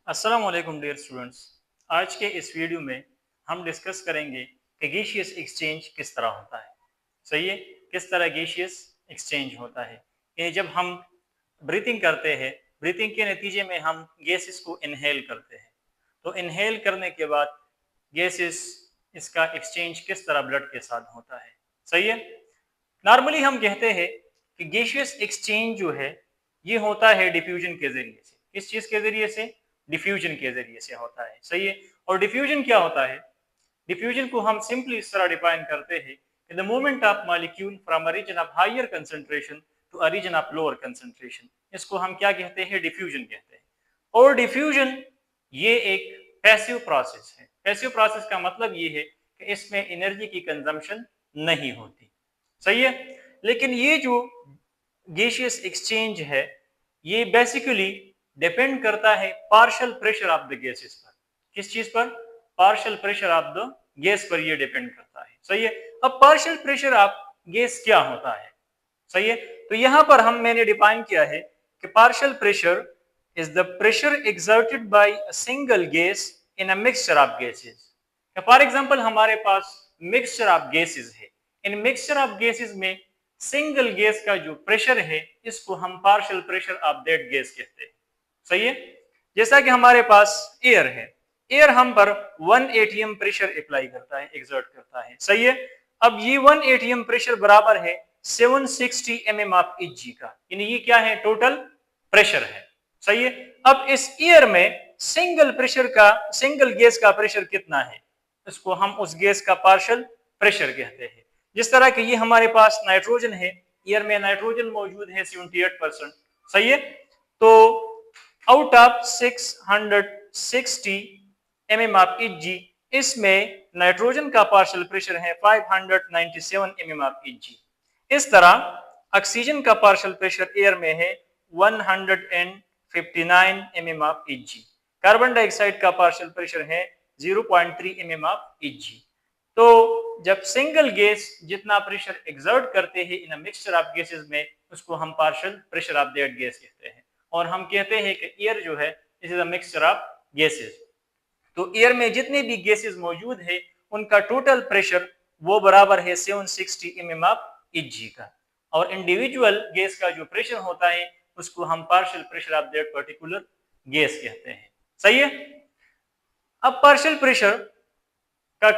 अस्सलाम वालेकुम dear students. आज के इस वीडियो में हम डिस्कस करेंगे कि गैसियस एक्सचेंज किस तरह होता है। सही है, किस तरह गैसियस एक्सचेंज होता है। ये जब हम ब्रीथिंग करते हैं, ब्रीथिंग के नतीजे में हम गैसेस को इनहेल करते हैं। तो इनहेल करने के बाद गैसेस इसका एक्सचेंज किस तरह ब्लड के साथ होता है। सही है। नॉर्मली हम कहते हैं कि गैसियस एक्सचेंज जो है ये होता है डिफ्यूजन के जरिए से। किस चीज के जरिए से? डिफ्यूजन के जरिए से होता है। सही है। और डिफ्यूजन क्या होता है? डिफ्यूजन को हम सिंपली इस तरह डिफाइन करते हैं कि the movement of molecule from a region of higher concentration to a region of lower concentration. इसको हम क्या कहते हैं? डिफ्यूजन कहते हैं। और डिफ्यूजन ये एक पैसिव प्रोसेस है। पैसिव प्रोसेस का मतलब ये है कि इसमें एनर्जी की कंजम्पशन नहीं होती। सही है। लेकिन ये जो गैसियस एक्सचेंज है ये बेसिकली डिपेंड करता है partial pressure of the gases पर। किस चीज पर? Partial pressure of the gas पर ये डिपेंड करता है। सही है। अब पार्शियल प्रेशर ऑफ गैस क्या होता है? सही है। तो यहां पर मैंने डिफाइन किया है कि partial pressure is the pressure exerted by a single gas in a mixture of gases. For example हमारे पास मिक्सचर ऑफ गैसेस है। इन मिक्सचर ऑफ गैसेस में सिंगल गैस का जो प्रेशर है इसको हम partial pressure of that gas कहते हैं। सही है। जैसा कि हमारे पास एयर है, एयर हम पर 1 एटीएम प्रेशर अप्लाई करता है, एक्सर्ट करता है। सही है। अब ये 1 एटीएम प्रेशर बराबर है 760 mm ऑफ Hg का, यानी ये क्या है? टोटल प्रेशर है। सही है। अब इस एयर में सिंगल गैस का प्रेशर कितना है इसको हम उस गैस का पार्शियल प्रेशर कहते हैं। जिस तरह कि ये हमारे पास नाइट्रोजन है, एयर में नाइट्रोजन मौजूद है 78%। सही है। तो out of 660 mm of Hg इसमें नाइट्रोजन का पार्शियल प्रेशर है 597 mm ऑफ Hg। इस तरह ऑक्सीजन का पार्शियल प्रेशर एयर में है 159 mm of Hg। Carbon dioxide का पार्शियल प्रेशर है 0.3 mm ऑफ Hg। तो जब सिंगल गैस जितना प्रेशर एक्सर्ट करते हैं इन मिक्सचर ऑफ गैसेस में उसको हम partial pressure of that gas कहते हैं। और हम कहते हैं कि एयर जो है it is a mixture of gases. तो एयर में जितने भी गैसेस मौजूद है उनका टोटल प्रेशर वो बराबर है 760 mm ऑफ Hg का। और इंडिविजुअल गैस का जो प्रेशर होता है उसको हम partial pressure of that particular gas कहते हैं। सही है। अब पार्शियल प्रेशर के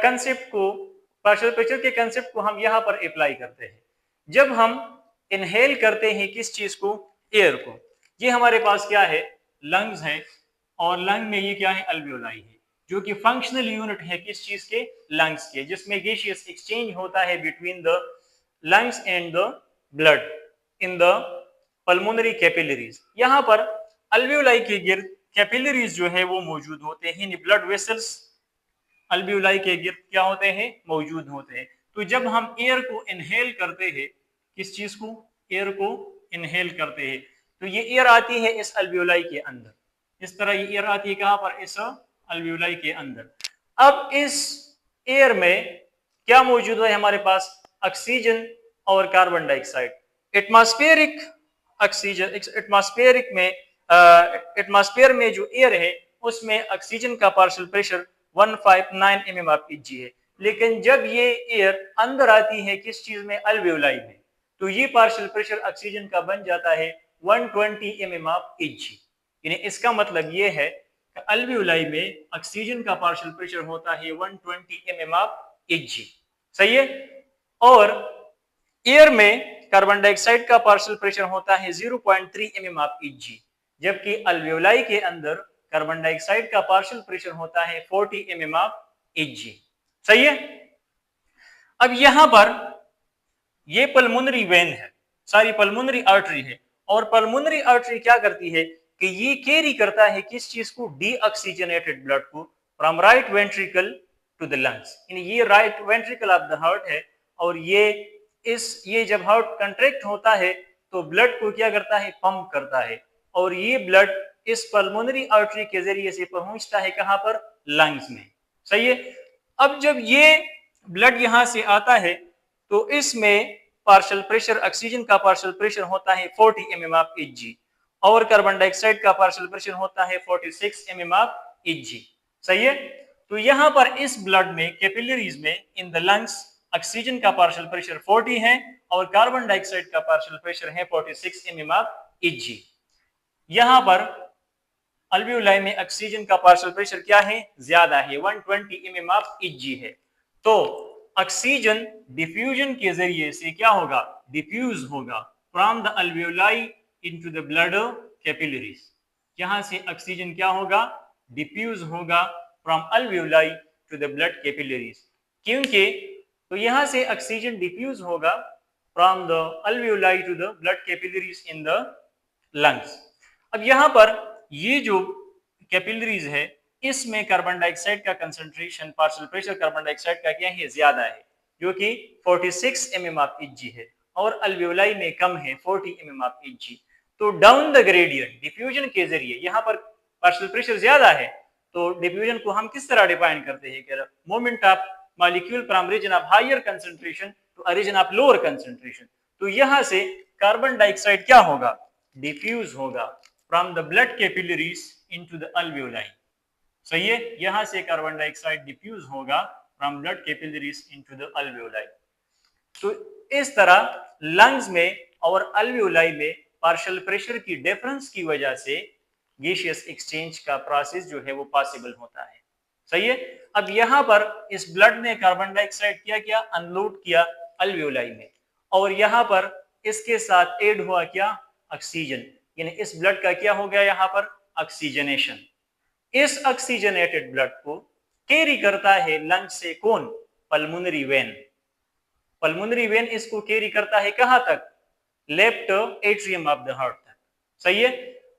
कंसेप्ट को हम यहां पर अप्लाई करते हैं। जब हम इनहेल करते हैं किस चीज को? एयर को। ये हमारे पास क्या है? लंग्स है। और लंग में ये क्या है? अल्वियोलाई है, जो कि फंक्शनल यूनिट है किस चीज के? लंग्स के, जिसमें गैसियस एक्सचेंज होता है between the lungs and the blood in the pulmonary capillaries. यहां पर अल्वियोलाई के गिर्द कैपिलरीज जो है वो मौजूद होते हैं। ब्लड वेसल्स अल्वियोलाई के गिर्द क्या होते हैं? मौजूद होते हैं। तो जब हम एयर को इनहेल करते हैं, किस चीज को? एयर को इनहेल करते हैं, तो ये एयर आती है इस अल्वियोलाई के अंदर। इस तरह ये एयर आती है कहां पर? इस अल्वियोलाई के अंदर। अब इस एयर में क्या मौजूद है हमारे पास? ऑक्सीजन और carbon dioxide. Atmospheric oxygen atmosphere में जो एयर है उसमें ऑक्सीजन का partial pressure 159 mm of Hg है। लेकिन जब ये एयर अंदर आती है किस चीज में? अल्वियोलाई में, तो ये पार्शियल प्रेशर ऑक्सीजन का बन जाता है 120 mm ऑफ Hg। यानी इसका मतलब ये है कि अल्वियोलाई में ऑक्सीजन का पार्शियल प्रेशर होता है 120 mm ऑफ Hg। सही है। और एयर में कार्बन डाइऑक्साइड का पार्शियल प्रेशर होता है 0.3 mm ऑफ Hg, जबकि अल्वियोलाई के अंदर कार्बन डाइऑक्साइड का पार्शियल प्रेशर होता है 40 mm ऑफ Hg। सही है। अब यहां पर ये पल्मोनरी वेन है, सारी पल्मोनरी आर्टरी है। और पल्मोनरी आर्टरी क्या करती है कि ये कैरी करता है किस चीज को? डीऑक्सीजनेटेड ब्लड को from right ventricle to the lungs. ये right ventricle of the heart है। और ये जब हार्ट कंट्रैक्ट होता है तो ब्लड को क्या करता है? पंप करता है। और ये ब्लड इस पल्मोनरी आर्टरी के जरिए से पहुंचता है कहां पर? लंग्स में। सही है। अब जब ये ब्लड यहां से आता है तो इसमें पार्शियल प्रेशर, ऑक्सीजन का पार्शियल प्रेशर होता है 40 mm ऑफ Hg। और कार्बन डाइऑक्साइड का पार्शियल प्रेशर होता है 46 mm ऑफ Hg। सही है। तो यहां पर इस ब्लड में कैपिलरीज में इन द लंग्स ऑक्सीजन का पार्शियल प्रेशर 40 है और कार्बन डाइऑक्साइड का पार्शियल प्रेशर है 46 mm ऑफ Hg। यहां पर अल्वियोलाई में ऑक्सीजन का पार्शियल प्रेशर क्या है, ज्यादा है, 120 mm ऑफ Hg है। तो ऑक्सीजन डिफ्यूजन के जरिए से क्या होगा, डिफ्यूज होगा from the alveoli into the blood capillaries. यहां से ऑक्सीजन क्या होगा, डिफ्यूज होगा from alveoli to the blood capillaries. क्योंकि तो यहां से ऑक्सीजन डिफ्यूज होगा from the alveoli to the blood capillaries in the lungs. अब यहां पर ये जो कैपिलरीज है इसमें कार्बन डाइऑक्साइड का concentration, partial pressure carbon dioxide का क्या है, ज्यादा है, जो कि 46 mm ऑफ Hg है और अल्वियोलाई में कम है 40 mm ऑफ Hg। तो डाउन द ग्रेडियंट डिफ्यूजन के जरिए, यहाँ पर पार्शियल प्रेशर ज्यादा है तो डिफ्यूजन को हम किस तरह डिफाइन करते हैं कि movement of molecule from region of higher concentration to a region of lower concentration. तो यहां से कार्बन डाइऑक्साइड क्या होगा, डिफ्यूज होगा from the blood capillaries into the alveoli. सही है। यहां से कार्बन डाइऑक्साइड डिफ्यूज होगा from blood capillaries into the alveoli. तो इस तरह लंग्स में और अल्वियोलाई में पार्शियल प्रेशर की डिफरेंस की वजह से गैसियस एक्सचेंज का प्रोसेस जो है वो पॉसिबल होता है। सही है। अब यहां पर इस ब्लड ने कार्बन डाइऑक्साइड क्या किया, अनलोड किया अल्वियोलाई में, और यहां पर इसके साथ ऐड हुआ क्या, ऑक्सीजन, यानी इस ब्लड का क्या हो गया यहां पर, ऑक्सीजनेशन। इस ऑक्सीजनेटेड ब्लड को कैरी करता है लंग से कौन, पल्मोनरी वेन। पल्मोनरी वेन इसको कैरी करता है कहां तक, left atrium of the heart तक। सही है।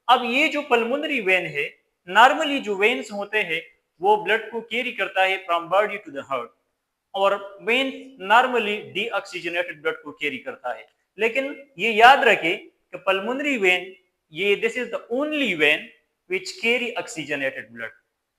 अब ये जो पल्मोनरी वेन है, नॉर्मली जो वेन्स होते हैं वो ब्लड को कैरी करता है from body to the heart, और वेन नॉर्मली डीऑक्सीजनेटेड ब्लड को कैरी करता है। लेकिन ये याद रखें कि पल्मोनरी वेन, ये this is the only vein which carry oxygenated blood.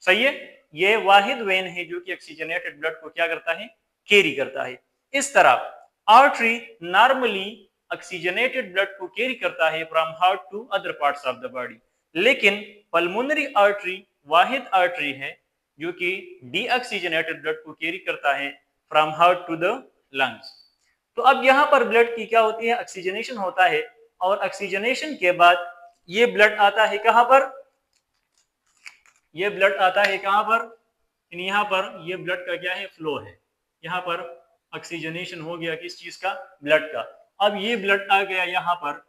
सही है। ये वाहिद वेन है जो कि ऑक्सीजनेटेड ब्लड को क्या करता है, कैरी करता है। इस तरह आर्टरी नॉर्मली ऑक्सीजनेटेड ब्लड को कैरी करता है from heart to other parts of the body, लेकिन पल्मोनरी आर्टरी वाहिद आर्टरी है जो कि डीऑक्सीजनेटेड ब्लड को कैरी करता है from heart to the lungs. तो अब यहाँ पर ब्लड की क्या होती है, ऑक्सीजनेशन होता है, और ऑक्सीजनेशन के बाद ये ब्लड आता है कहां पर, ये ब्लड आता है कहां पर, यहाँ पर ये ब्लड का क्या है, फ्लो है। यहाँ पर ऑक्सीजनेशन हो गया किस चीज का, ब्लड का। अब ये ब्लड आ गया यहाँ पर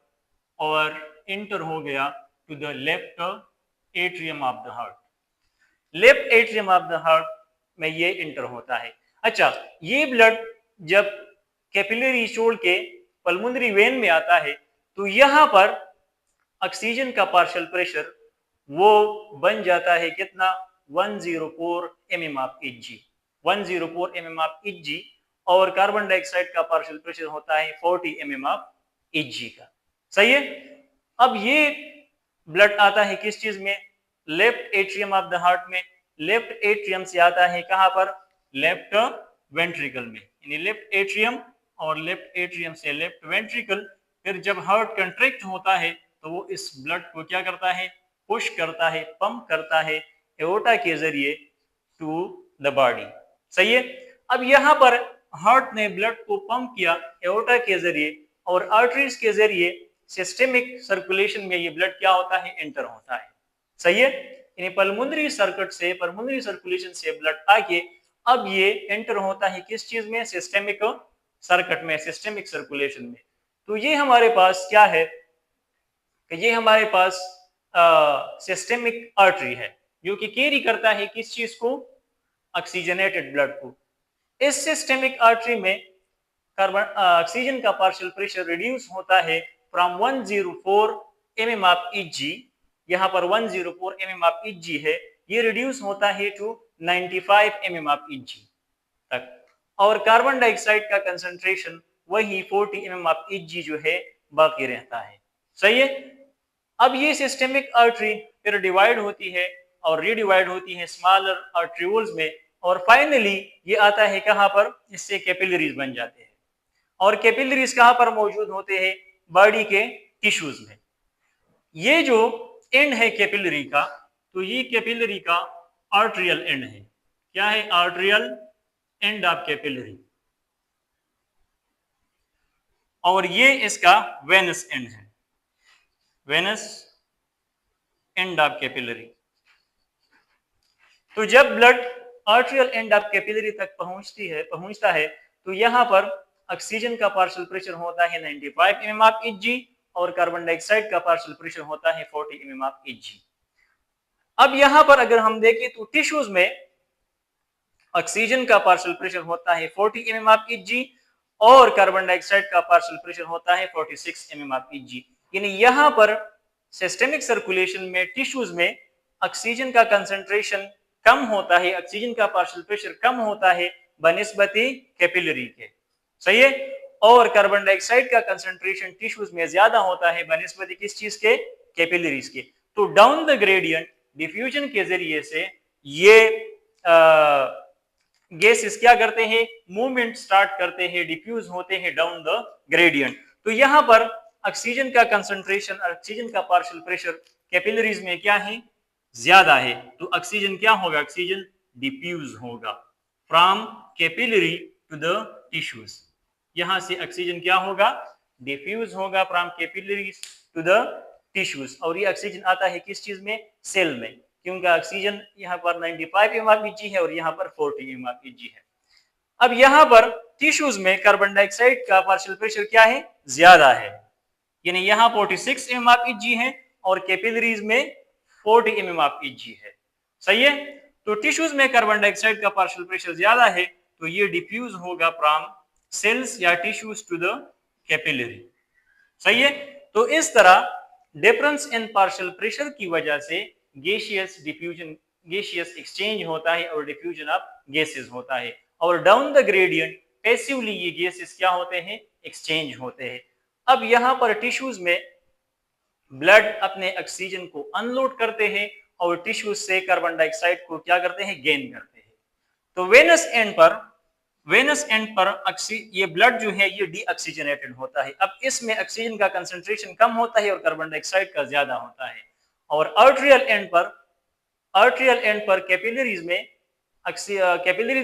और इंटर हो गया to the left atrium of the heart. Left atrium of the heart में ये इंटर होता है। अच्छा, ये ब्लड जब कैपिलरी छोड़ के पल्मोनरी वेन में आता है तो यहाँ पर ऑक्सीजन का पार्शियल प्रेशर वो बन जाता है कितना, 104 mm of Hg, 104 mm of Hg, और कार्बन डाइऑक्साइड का पार्शियल प्रेशर होता है 40 mm ऑफ Hg का। सही है। अब ये ब्लड आता है किस चीज में, left atrium of the heart में। लेफ्ट एट्रियम से आता है कहां पर, लेफ्ट वेंट्रिकल में, यानी लेफ्ट एट्रियम और लेफ्ट एट्रियम से लेफ्ट वेंट्रिकल। फिर जब हार्ट कंट्रैक्ट होता है तो वो इस ब्लड को क्या करता है, पुश करता है, पंप करता है एओर्टा के जरिए टू द बॉडी। सही है। अब यहाँ पर हार्ट ने ब्लड को पंप किया एओर्टा के जरिए, और आर्टरीज के जरिए सिस्टेमिक सर्कुलेशन में ये ब्लड क्या होता है, एंटर होता है। सही है। यानी पल्मोनरी सर्किट से, पल्मोनरी सर्कुलेशन से ब्लड आके अब ये एंटर होता है किस चीज में, सिस्टेमिक सर्किट में, सिस्टेमिक सर्कुलेशन में। तो ये हमारे पास क्या है कि ये हमारे पास सिस्टेमिक आर्टरी है जो कि कैरी करता है किस चीज को, ऑक्सीजनेटेड ब्लड को। इस सिस्टेमिक आर्टरी में कार्बन ऑक्सीजन का पार्शियल प्रेशर रिड्यूस होता है फ्रॉम 104 mm ऑफ Hg, यहाँ पर 104 mm ऑफ Hg है, ये रिड्यूस होता है टू 95 mm ऑफ Hg तक, और कार्बन डाइऑक्साइड का कंसंट्रेशन वही 40 mm ऑफ Hg जो है बाकी रहता है। सही है। अब ये सिस्टेमिक आर्टरी फिर डिवाइड होती है और रीडिवाइड होती है स्मॉलर आर्टरियोल्स में, और फाइनली ये आता है कहां पर, इससे कैपिलरीज बन जाते हैं। और कैपिलरीज कहां पर मौजूद होते हैं, बॉडी के टिश्यूज में। ये जो एंड है कैपिलरी का, तो ये कैपिलरी का आर्टरियल एंड है। क्या है? Arterial end of capillary. और ये इसका वेनस एंड है, वेनस एंड ऑफ कैपिलरी। तो जब blood arterial end of capillary तक पहुंचता है तो यहाँ पर ऑक्सीजन का पार्शियल प्रेशर होता है 95 mm ऑफ Hg और कार्बन डाइऑक्साइड का पार्शियल प्रेशर होता है 40 mm ऑफ Hg। अब यहाँ पर अगर हम देखें तो टिश्यूज में ऑक्सीजन का पार्शियल प्रेशर होता है 40 mm ऑफ Hg और कार्बन डाइऑक्साइड का पार्शियल प्रेशर होता है 46 mm ऑफ Hg। यानी यहाँ पर सिस्टेमिक सर्कुलेशन में टिश्यूज में ऑक्सीजन का कंसंट्रेशन कम होता है, ऑक्सीजन का पार्शियल प्रेशर कम होता है बनिस्बती कैपिलरी के। सही है? और कार्बन डाइऑक्साइड का कंसंट्रेशन टिश्यूज में ज्यादा होता है बनिस्बती किस चीज के? कैपिलरीज के। तो डाउन द ग्रेडियंट डिफ्यूजन के जरिए से ये गैसेस क्या करते हैं? मूवमेंट स्टार्ट करते हैं, डिफ्यूज होते हैं डाउन द ग्रेडियंट। तो यहाँ पर ऑक्सीजन का कंसंट्रेशन, ऑक्सीजन का पार्शियल प्रेशर कैपिलरीज में क्या है? ज्यादा है। तो ऑक्सीजन क्या होगा? ऑक्सीजन डिफ्यूज होगा from capillary to the tissues. यहां से ऑक्सीजन क्या होगा? डिफ्यूज होगा from capillaries to the tissues. और ये ऑक्सीजन आता है किस चीज में? सेल में, क्योंकि ऑक्सीजन यहाँ पर 95 mm ऑफ Hg है और यहाँ पर 40 mm ऑफ Hg है। अब यहाँ पर टिश्यूज में कार्बन डाइऑक्साइड का पार्शियल प्रेशर क्या है? ज्यादा है, यानी यहाँ 46 mm ऑफ Hg है और कैपिलरीज में 40 mm ऑफ Hg है। सही है? तो टिश्यूज में कार्बन डाइऑक्साइड का पार्शियल प्रेशर ज्यादा है तो ये डिफ्यूज होगा फ्रॉम सेल्स या टिश्यूज टू द कैपिलरी। सही है? तो इस तरह डिफरेंस इन पार्शियल प्रेशर की वजह से गैसियस डिफ्यूजन, गैसियस एक्सचेंज होता है और डिफ्यूजन ऑफ गैसेस होता है। और डाउन द ग्रेडियंट पैसिवली ये गैसेस क्या होते हैं? एक्सचेंज होते हैं। अब यहाँ पर टिश्यूज में ब्लड अपने ऑक्सीजन को अनलोड करते हैं और टिश्यूज से कार्बन डाइऑक्साइड को क्या करते हैं? गेन करते हैं। तो वेनस एंड पर ये ब्लड जो है ये डीऑक्सीजनेटेड होता है। अब इसमें ऑक्सीजन का कंसंट्रेशन कम होता है और कार्बन डाइऑक्साइड का ज्यादा होता है। और आर्टरियल एंड पर कैपिलरीज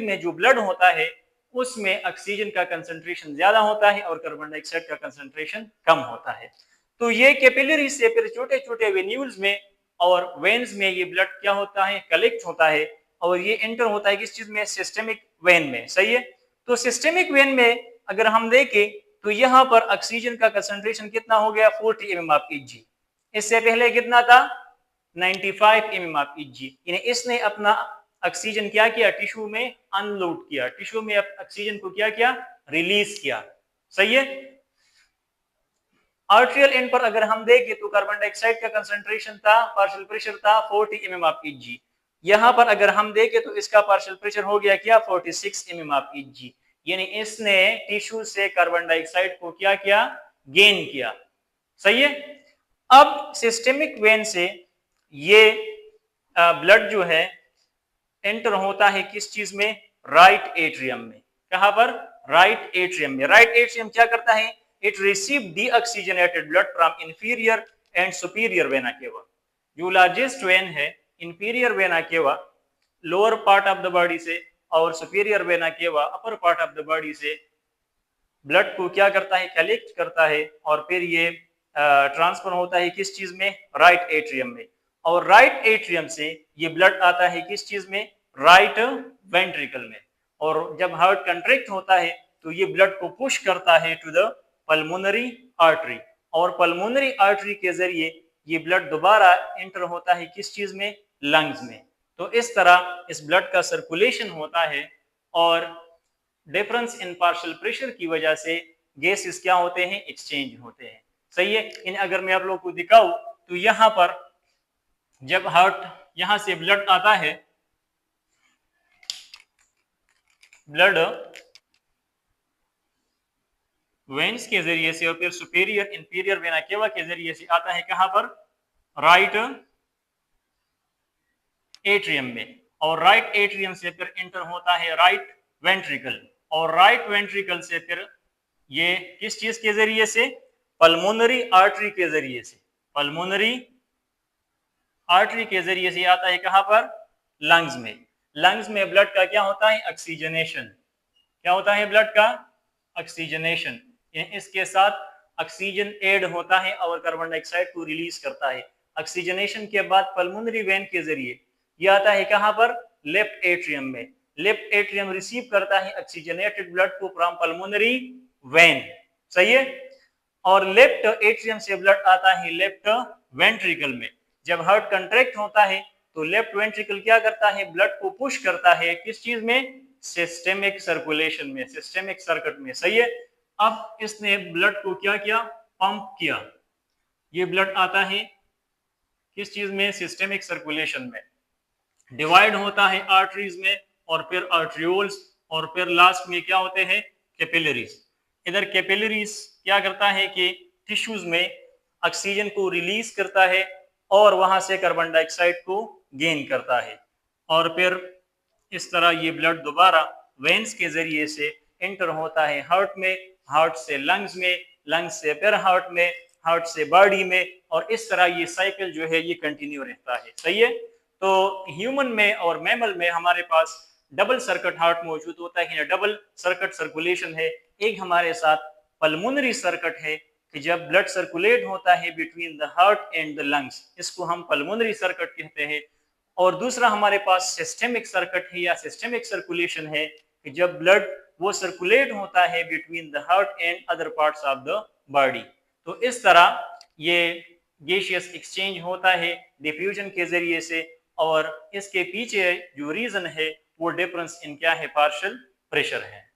में जो ब्लड होता है उसमें ऑक्सीजन का कंसंट्रेशन ज्यादा होता है और कार्बन डाइऑक्साइड का कंसंट्रेशन कम होता है। तो ये कैपिलरी से फिर छोटे छोटे वेन्यूल्स में और वेन्स में ये ब्लड क्या होता है? कलेक्ट होता है और ये एंटर होता है किस चीज में? सिस्टेमिक वेन में। सही है? तो सिस्टेमिक वेन में अगर हम देखें तो यहाँ पर ऑक्सीजन का कंसंट्रेशन कितना हो गया? 40 mm ऑफ Hg। इससे पहले कितना था? 95 mm ऑफ Hg। यानी इसने अपना ऑक्सीजन क्या किया? टिश्यू में अनलोड किया, टिश्यू में ऑक्सीजन को क्या किया? रिलीज किया। सही है? आर्टरियल एंड पर अगर हम देखें तो कार्बन डाइऑक्साइड का कंसंट्रेशन था, पार्शियल प्रेशर था 40 mm ऑफ Hg। यहाँ पर अगर हम देखें तो इसका पार्शियल प्रेशर हो गया क्या? 46 mm ऑफ Hg। यानी इसने टिश्यू से कार्बन डाइऑक्साइड को क्या किया? गेन किया। सही है? अब सिस्टेमिक वेन से ये ब्लड जो है एंटर होता है किस चीज में? राइट एट्रियम में। कहां पर? राइट एट्रियम में। राइट एट्रियम क्या करता है? It received deoxygenated blood from inferior and superior vena cava। जो लार्जेस्ट वेन है inferior vena cava lower part of the body से और superior vena cava upper part of the body से blood को क्या करता है? कलेक्ट करता है और फिर ये ट्रांसफर होता है किस चीज में? राइट एट्रियम में। और राइट एट्रियम से ये ब्लड आता है किस चीज में? राइट वेंट्रिकल में। और जब हार्ट कंट्रैक्ट होता है तो ये ब्लड को पुश करता है टू द पल्मोनरी आर्टरी और पल्मोनरी आर्टरी के जरिए ये ब्लड दोबारा एंटर होता है किस चीज में? लंग्स में। तो इस तरह इस ब्लड का सर्कुलेशन होता है और डिफरेंस इन पार्शियल प्रेशर की वजह से गैसेस क्या होते हैं? एक्सचेंज होते हैं। सही है? इन अगर मैं आप लोगों को दिखाऊं तो यहाँ पर जब हार्ट यहां से ब्लड आता है, ब्लड वेन्स के जरिए से और फिर सुपीरियर इंफीरियर वेना केवा के जरिए से आता है कहां पर? राइट एट्रियम में। और राइट एट्रियम से फिर एंटर होता है राइट वेंट्रिकल और राइट वेंट्रिकल से फिर ये किस चीज के जरिए से? पल्मोनरी आर्टरी के जरिए से। पल्मोनरी आर्टरी के जरिए से आता है कहां पर? लंग्स में। लंग्स में ब्लड का क्या होता है? ऑक्सीजनेशन। क्या होता है ब्लड का? ऑक्सीजनेशन। इसके साथ ऑक्सीजन ऐड होता है और कार्बन डाइऑक्साइड को रिलीज करता है। ऑक्सीजनेशन के बाद पल्मोनरी वेन के जरिए ये आता है कहां पर? लेफ्ट एट्रियम में। लेफ्ट एट्रियम रिसीव करता है ऑक्सीजनेटेड ब्लड को फ्रॉम पल्मोनरी वेन। सही है। और लेफ्ट एट्रियम से ब्लड आता है लेफ्ट वेंट्रिकल में। जब हार्ट कंट्रैक्ट होता है तो लेफ्ट वेंट्रिकल क्या करता है? ब्लड को पुश करता है किस चीज में? सिस्टेमिक सर्कुलेशन में, सिस्टेमिक सर्किट में। सही है। अब इसने ब्लड को क्या किया? पंप किया। ये ब्लड आता है किस चीज में? सिस्टेमिक सर्कुलेशन में। डिवाइड होता है आर्टरीज में और फिर आर्ट्रियोल्स और फिर लास्ट में क्या होते हैं? कैपिलरीज। इधर कैपिलरीज क्या करता है कि टिश्यूज में ऑक्सीजन को रिलीज करता है और वहां से कार्बन डाइऑक्साइड को गेन करता है और फिर इस तरह ये ब्लड दोबारा वेन्स के जरिए से एंटर होता है हार्ट में, हार्ट से लंग्स में, लंग्स से फिर हार्ट में, हार्ट से बॉडी में, और इस तरह ये साइकिल जो है ये कंटिन्यू रहता है। सही है। तो ह्यूमन में और मैमल में हमारे पास डबल सर्किट हार्ट मौजूद होता है, डबल सर्किट सर्कुलेशन है। एक हमारे साथ पल्मोनरी सर्किट है कि जब ब्लड सर्कुलेट होता है between the heart and the lungs, इसको हम पल्मोनरी सर्किट कहते हैं। और दूसरा हमारे पास सिस्टेमिक सर्किट है या सिस्टेमिक सर्कुलेशन है कि जब ब्लड वो सर्कुलेट होता है between the heart and other parts of the body. तो इस तरह ये गैसियस एक्सचेंज होता है डिफ्यूजन के जरिए से, और इसके पीछे जो रीजन है वो डिफरेंस इन क्या है? पार्शियल प्रेशर है।